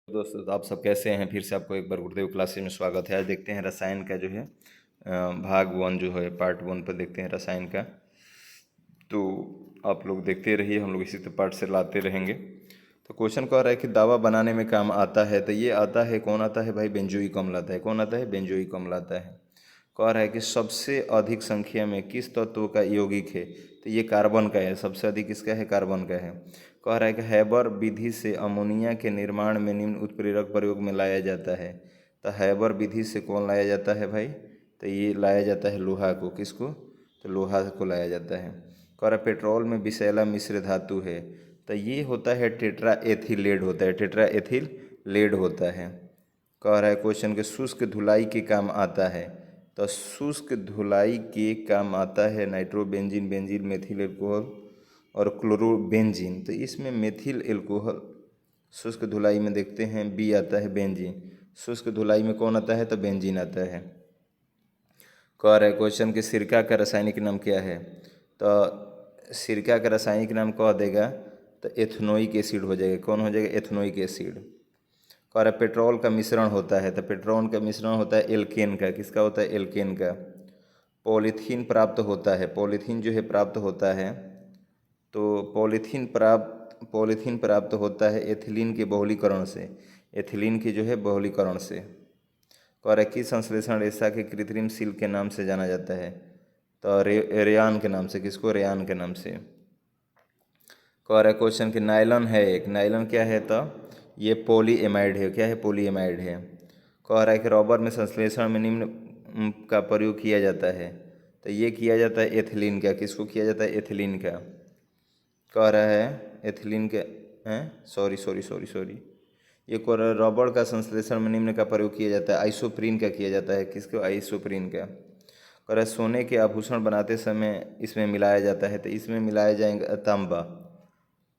दोस्तों, तो आप सब कैसे हैं? फिर से आपको एक बार गुरुदेव क्लासेस में स्वागत है। आज देखते हैं रसायन का जो है भाग 1 जो है पार्ट 1 पर देखते हैं रसायन का। तो आप लोग देखते रहिए, हम लोग इसी तरह पार्ट से लाते रहेंगे। तो क्वेश्चन कह रहा है कि दवा बनाने में काम आता है, तो ये आता है, कौन आता है भाई? बेंजोइक अम्ल आता है। कौन आता है? बेंजोइक अम्ल आता है। कह रहा है कि सबसे अधिक संख्या में किस तत्व का यौगिक है? तो ये कार्बन का है। सबसे अधिक किसका है? कार्बन का है। कह रहा है कि हैबर विधि से अमोनिया के निर्माण में निम्न उत्प्रेरक प्रयोग में लाया जाता है। तो हैबर विधि से कौन लाया जाता है भाई? तो ये लाया जाता है लोहा को। किसको? तो लोहा को लाया जाता है। कह रहा है पेट्रोल में विषैला मिश्र धातु है, तो ये होता है टेट्रा एथिलेड होता है। टेट्रा एथिलेड होता है। कह रहा है क्वेश्चन के शुष्क धुलाई के काम आता है, तो शुष्क धुलाई के काम आता है नाइट्रोबेंजीन, बेंजीन, मेथिल एल्कोहल और क्लोरोबेंजीन। तो इसमें मेथिल एल्कोहल शुष्क धुलाई में देखते हैं बी आता है बेंजीन। शुष्क धुलाई में कौन आता है? तो बेंजीन आता है। कह रहा है क्वेश्चन के सिरका का रासायनिक नाम क्या है? तो सिरका का रासायनिक नाम कह देगा तो एथनोइक एसिड हो जाएगा। कौन हो जाएगा? Ethanoic acid. कह रहा है पेट्रोल का मिश्रण होता है, तो पेट्रोल का मिश्रण होता है एल्केन का। किसका होता है? एल्केन का। पॉलीथीन प्राप्त होता है, पॉलीथीन जो है प्राप्त होता है, तो पॉलीथीन प्राप्त होता है एथिलीन के बहुलीकरण से। एथिलीन की जो है बहुलीकरण से। कह रहा है किस संश्लेषण रेशा के कृत्रिम सील के नाम से जाना जाता है? तो रेयान के नाम से। किसको? रेयान के नाम से। कह रहा है क्वेश्चन कि नायलॉन है एक। नायलॉन क्या है? तो ये पॉलीएमाइड है। क्या है? पॉलीएमाइड है। कह रहा है कि रबर में संश्लेषण में निम्न का प्रयोग किया जाता है, तो ये किया जाता है एथिलीन का। किसको किया जाता है? एथिलीन का। कह रहा है एथिलीन के हैं, सॉरी ये कह रहा है रबर का संश्लेषण में निम्न का प्रयोग किया जाता है। आइसोप्रीन का किया जाता है। किसको? आइसोप्रीन का। कह रहा है सोने के आभूषण बनाते समय इसमें मिलाया जाता है, तो इसमें मिलाया जाएगा तांबा।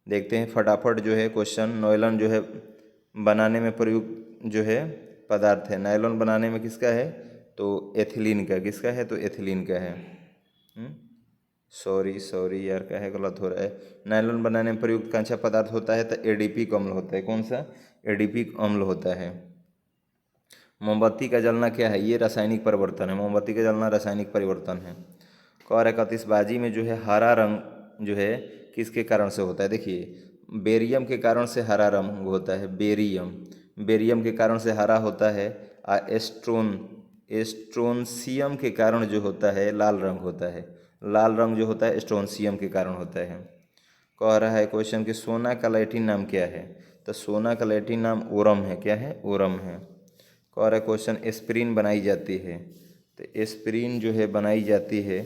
देखते हैं फटाफट जो है क्वेश्चन। नायलॉन जो है बनाने में प्रयुक्त जो है पदार्थ है, नायलॉन बनाने में किसका है? तो एथिलीन का। किसका है? तो एथिलीन का है। सॉरी यार, क्या है, गलत हो रहा है। नायलॉन बनाने में प्रयुक्त कौन सा पदार्थ होता है? तो एडीपिक अम्ल होता है। कौन सा? एडीपिक अम्ल होता है। मोमबत्ती का जलना क्या है? ये रासायनिक परिवर्तन है। मोमबत्ती का जलना रासायनिक परिवर्तन है। कह रहा है आतिशबाजी में जो है हरा रंग जो है किसके कारण से होता है? देखिए, बेरियम के कारण से हरा रंग होता है। बेरियम के कारण से हरा होता है। एस्ट्रोनशियम के कारण जो होता है लाल रंग होता है। लाल रंग जो होता है एस्ट्रोनशियम के कारण होता है। कह रहा है क्वेश्चन कि सोना का लैटिन नाम क्या है? तो सोना का लैटिन नाम ओरम है। क्या है? ओरम है। कह रहा है क्वेश्चन एस्प्रिन बनाई जाती है, तो एस्प्रिन जो है बनाई जाती है,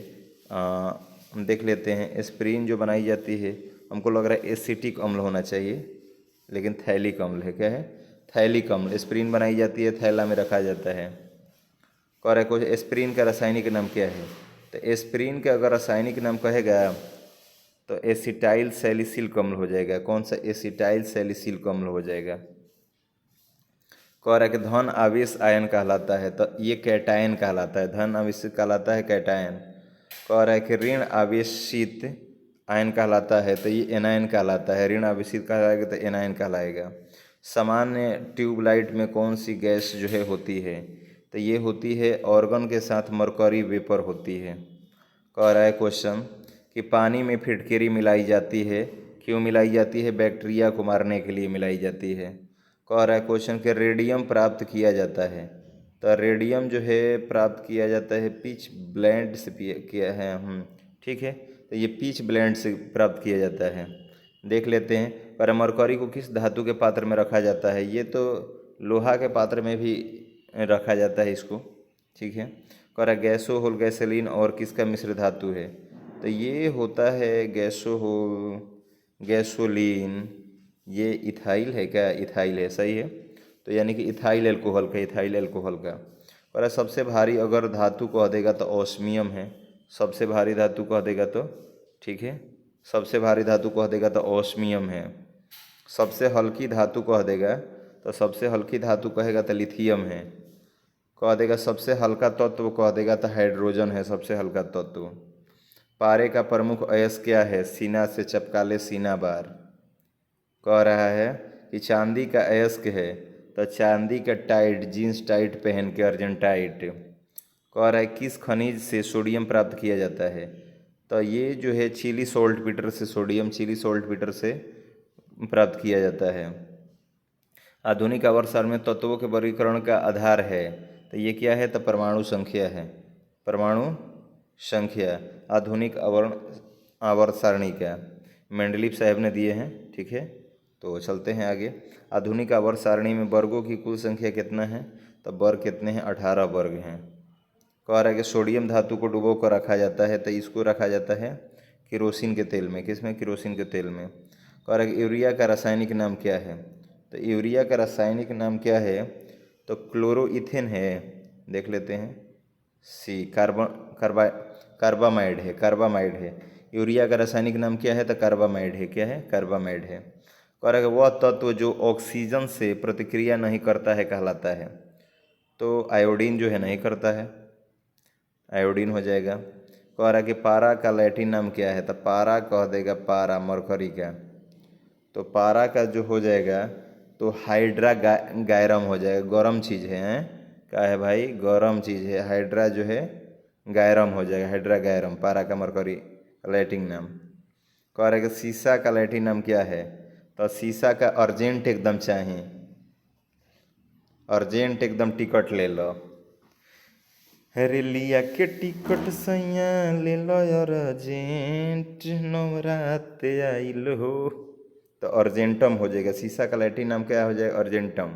हम देख लेते हैं। एस्प्रिन जो बनाई जाती है, हमको लग रहा है एसिटिक अम्ल होना चाहिए, लेकिन थैलिक अम्ल है। क्या है? थैलिक अम्ल। एस्प्रिन बनाई जाती है, थैला में रखा जाता है। कह रहा है कुछ एस्प्रिन का रासायनिक नाम क्या है? तो एस्प्रिन का अगर रासायनिक नाम कहेगा तो एसिटाइल सैलिसिलिक अम्ल हो जाएगा। कौन सा? एसिटाइल सैलिसिलिक अम्ल हो जाएगा। कह रहा है कि धन आवेश आयन कहलाता है, तो ये कैटायन कहलाता है। धन आवेश कहलाता है कैटायन। कह रहा है कि ऋण आवेशित आयन कहलाता है, तो ये एनायन कहलाता है। ऋण आवेशित कहलाएगा तो एनायन कहलाएगा। सामान्य ट्यूबलाइट में कौन सी गैस जो है होती है? तो ये होती है ऑर्गन के साथ मरकरी वेपर होती है। कह रहा है क्वेश्चन कि पानी में फिटकरी मिलाई जाती है। क्यों मिलाई जाती है? बैक्टीरिया को मारने के लिए मिलाई जाती है। कह रहा है क्वेश्चन कि रेडियम प्राप्त किया जाता है, तो रेडियम जो है प्राप्त किया जाता है पिच ब्लेंड से किया है। ठीक है, तो ये पिच ब्लेंड से प्राप्त किया जाता है। देख लेते हैं। पर मरकरी को किस धातु के पात्र में रखा जाता है? ये तो लोहा के पात्र में भी रखा जाता है इसको। ठीक है। कह रहा गैसोहोल गैसोलीन और किसका मिश्र धातु है? तो ये होता है गैसोहोल गैसोलीन। ये इथाइल है। क्या? इथाइल है। सही है। तो यानी कि इथाइल एल्कोहल का। इथाइल एल्कोहल का। और सबसे भारी अगर धातु कह देगा तो ऑस्मियम है। सबसे भारी धातु कह देगा तो, ठीक है, सबसे भारी धातु कह देगा तो ऑस्मियम है। सबसे हल्की धातु कह देगा तो, सबसे हल्की धातु कहेगा तो लिथियम है। कह देगा सबसे हल्का तत्व कह देगा तो हाइड्रोजन है सबसे हल्का तत्व। पारे का प्रमुख अयस्क क्या है? सीना से चपका ले सीना बार। कह रहा है कि चांदी का अयस्क है तो चांदी का टाइट, जीन्स टाइट पहन के अर्जेंटाइट। कह रहा है किस खनिज से सोडियम प्राप्त किया जाता है? तो ये जो है चिली सॉल्ट पीटर से सोडियम चिली सॉल्ट पीटर से प्राप्त किया जाता है। आधुनिक आवर्तसार में तत्वों के वर्गीकरण का आधार है, तो ये क्या है? तो परमाणु संख्या है। परमाणु संख्या आधुनिक आवर्त सारणी का मेंडलीव साहब ने दिए हैं। ठीक है, तो चलते हैं आगे। आधुनिक आवर्त सारणी में वर्गों की कुल संख्या कितना है? तो वर्ग कितने हैं? 18 वर्ग हैं। कह रहा है कि सोडियम धातु को डुबो कर रखा जाता है, तो इसको रखा जाता है केरोसिन के तेल में। किस में? केरोसिन के तेल में। कह रहा है कि यूरिया का रासायनिक नाम क्या है? तो यूरिया का रासायनिक नाम क्या है? तो क्लोरोइथेन है। देख लेते हैं। सी कार्बामाइड है। कार्बामाइड है। यूरिया का रासायनिक नाम क्या है? तो कार्बामाइड है। क्या है? कार्बामाइड है। कह रहा है कि वह तत्व जो ऑक्सीजन से प्रतिक्रिया नहीं करता है कहलाता है। तो आयोडीन जो है नहीं करता है, आयोडीन हो जाएगा। कह रहा है कि पारा का लैटिन नाम क्या है? तो पारा कह देगा पारा मरकरी का, तो पारा का जो हो जाएगा तो हाइड्रा गायरम हो जाएगा। गरम चीज़ है, क्या है भाई? गरम चीज़ है। हाइड्रा जो है गायरम हो जाएगा, हाइड्रा गायरम। पारा का मरकरी लैटिन नाम। कह रहा है कि सीसा का लैटिन नाम क्या है? तो सीसा का अर्जेंट एकदम चाहिए, अर्जेंट एकदम टिकट ले लो। रेलिया के टिकट सैया ले लो अर्जेंट, नवरात आइल हो। तो अर्जेंटम हो जाएगा। सीसा का लैटिन नाम क्या हो जाएगा? अर्जेंटम।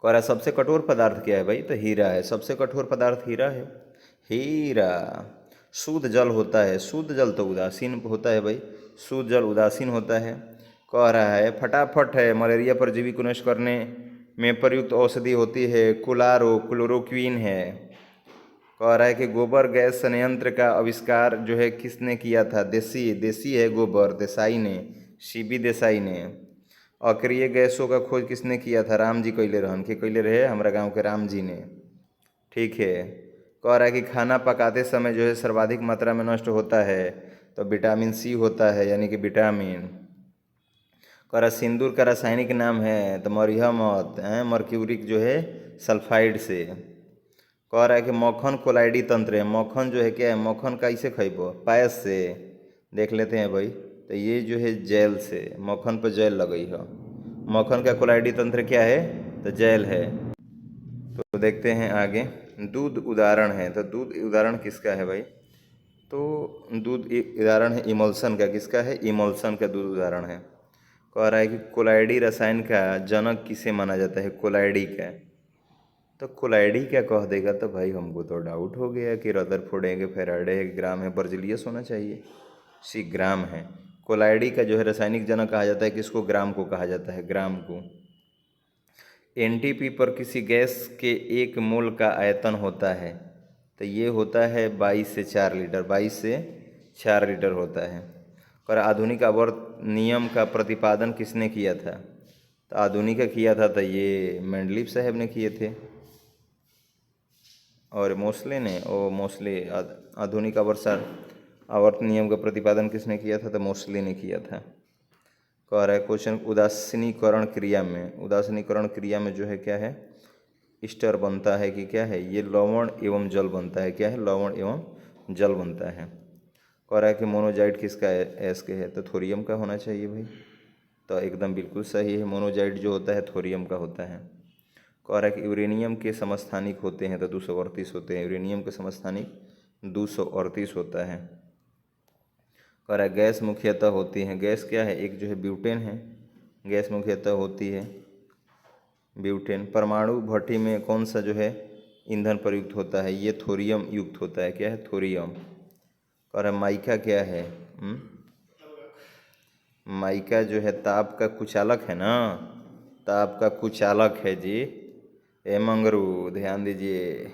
कह रहा है सबसे कठोर पदार्थ क्या है भाई? तो हीरा है। सबसे कठोर पदार्थ हीरा है। हीरा। शुद्ध जल होता है। शुद्ध जल तो उदासीन होता है भाई, शुद्ध जल उदासीन होता है। कह रहा है फटाफट है मलेरिया परजीवी को नष्ट करने में प्रयुक्त औषधि होती है कुलारो क्लोरोक्वीन है। कह रहा है कि गोबर गैस संयंत्र का आविष्कार जो है किसने किया था? देसी देसी है गोबर, देसाई ने, सीबी देसाई ने। अक्रिय गैसों का खोज किसने किया था? राम जी कैले रहन के कैले रहे हमारा गांव के राम जी ने। ठीक है। कह रहा है कि खाना पकाते समय जो है सर्वाधिक मात्रा में नष्ट होता है, तो विटामिन सी होता है, यानी कि विटामिन। कह रहा सिंदूर का रासायनिक नाम है, तो मरिया मत है, मर्क्यूरिक जो है सल्फाइड से। कह रहा है कि मक्खन कोलाइडी तंत्र है। मक्खन जो है क्या है? मक्खन कैसे खइबो? पायस से। देख लेते हैं भाई। तो ये जो है जेल से, मक्खन पर जेल लगई है। मक्खन का कोलाइडी तंत्र क्या है? तो जेल है। तो देखते हैं आगे। दूध उदाहरण है, तो दूध उदाहरण किसका है भाई? तो दूध उदाहरण है इमल्सन का। किसका है? इमल्सन का दूध उदाहरण है। कह रहा है कि कोलाइडी रसायन का जनक किसे माना जाता है? कोलाइडी का। तो कोलाइडी क्या कह देगा? तो भाई हमको तो डाउट हो गया कि रदरफोर्ड है कि फेराडे है कि ग्राम है, बर्जिलियस होना चाहिए। सी ग्राम है। कोलाइडी का जो है रासायनिक जनक कहा जाता है किसको? ग्राम को कहा जाता है, ग्राम को। एनटीपी पर किसी गैस के एक मोल का आयतन होता है, तो ये होता है 22 से 4 लीटर। 22 से 4 लीटर होता है। और आधुनिक आवर्त नियम का प्रतिपादन किसने किया था? तो आधुनिक का किया था तो ये मेंडलीव साहब ने किए थे। और मोस्ले ने, मोस्ले आधुनिक आवर्त नियम का प्रतिपादन किसने किया था? तो मोस्ले ने किया था। कह रहा है क्वेश्चन उदासीनीकरण क्रिया में, उदासीनीकरण क्रिया में जो है क्या है? स्टर बनता है कि क्या है? ये लवण एवं जल बनता है। क्या है? लवण एवं जल बनता है। कह रहा है कि मोनोजाइट किसका है? एस के है, तो थोरियम का होना चाहिए भाई। तो एकदम बिल्कुल सही है, मोनोजाइट जो होता है थोरियम का होता है। कह रहा है कि यूरेनियम के समस्थानिक होते हैं, तो 238 होते हैं। यूरेनियम के समस्थानिक 238 होता है। कह रहा है गैस मुख्यतः होती है। गैस क्या है? एक जो है ब्यूटेन है, गैस मुख्यतः होती है ब्यूटेन। परमाणु भट्टी में कौन सा जो है ईंधन प्रयुक्त होता है? ये थोरियम युक्त होता है। क्या है? थोरियम। कह रहा है माइका क्या है? माइका जो है ताप का कुचालक है ना, ताप का कुचालक है जी। ए मंगरू ध्यान दीजिए,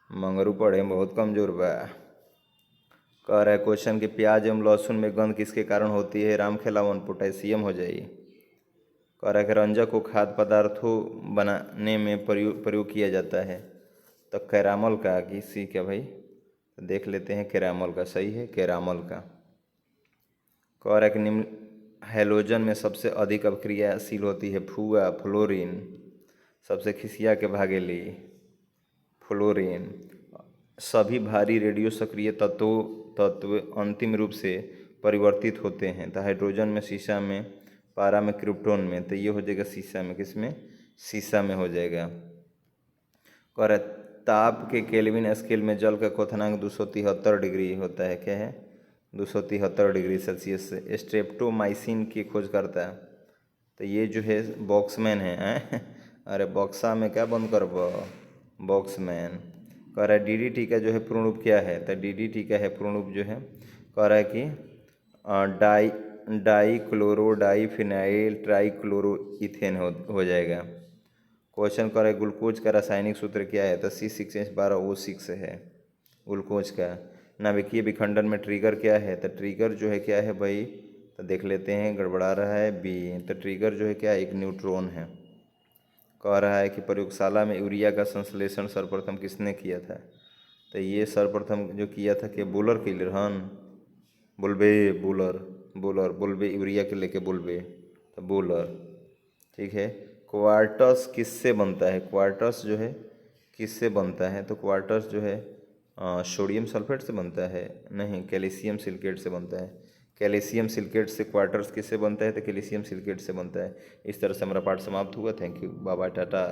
मंगरू पढ़े बहुत कमजोर बा। कह रहा है क्वेश्चन कि प्याज एवं लहसुन में गंध किसके कारण होती है? राम खेलावन पोटेशियम हो जाएगी। कह रहा है कि रंजक को खाद्य पदार्थों बनाने में प्रयोग किया जाता है, तो कैरामल का कि सी क्या भाई? तो देख लेते हैं। कैरामल का सही है, कैरामल का। कह रहा है कि निम्न हैलोजन में सबसे अधिक अभिक्रियाशील होती है फुआ फ्लोरीन, सबसे खिसिया के भागेली फ्लोरीन। सभी भारी रेडियो सक्रिय तत्व अंतिम रूप से परिवर्तित होते हैं। तो हाइड्रोजन में, शीशा में, पारा में, क्रिप्टोन में। तो ये हो जाएगा शीशा में, किसमें? शीशा में हो जाएगा। और ताप के केल्विन स्केल में जल का क्वथनांक 273 डिग्री होता है। क्या है? 273 डिग्री सेल्सियस से। स्ट्रेप्टोमाइसिन की खोज करता है। तो ये जो है बॉक्समैन है। अरे बॉक्सा में क्या बंद कर बॉक्समैन। कह रहा है डीडीटी का जो है पूर्ण रूप क्या है? तो डीडीटी का है पूर्ण रूप जो है, कह रहा है कि डाईक्लोरो डाईफिनाइल ट्राईक्लोरोइथेन हो जाएगा। क्वेश्चन कर रहा है ग्लूकोज का रासायनिक सूत्र क्या है? तो C6H12O6 है ग्लूकोज का। नाभिकीय विखंडन में ट्रिगर क्या है? तो ट्रिगर जो है क्या है भाई? तो देख लेते हैं, गड़बड़ा रहा है बी। तो ट्रिगर जो है क्या? एक न्यूट्रॉन है। कह रहा है कि प्रयोगशाला में यूरिया का संश्लेषण सर्वप्रथम किसने किया था? तो ये सर्वप्रथम जो किया था कि बुलर किलरहन बुलबे यूरिया के लेके बुलबे, तो बुलर। ठीक है। क्वार्टस किससे बनता है? क्वार्टस जो है किससे बनता है? तो क्वार्टस जो है सोडियम सल्फेट से बनता है। नहीं, कैल्शियम सिलिकेट से बनता है। कैल्शियम सिलिकेट से क्वार्टर्स किससे बनता है? तो कैल्शियम सिलिकेट से बनता है। इस तरह से हमारा पाठ समाप्त हुआ। Thank you, bye bye, Tata.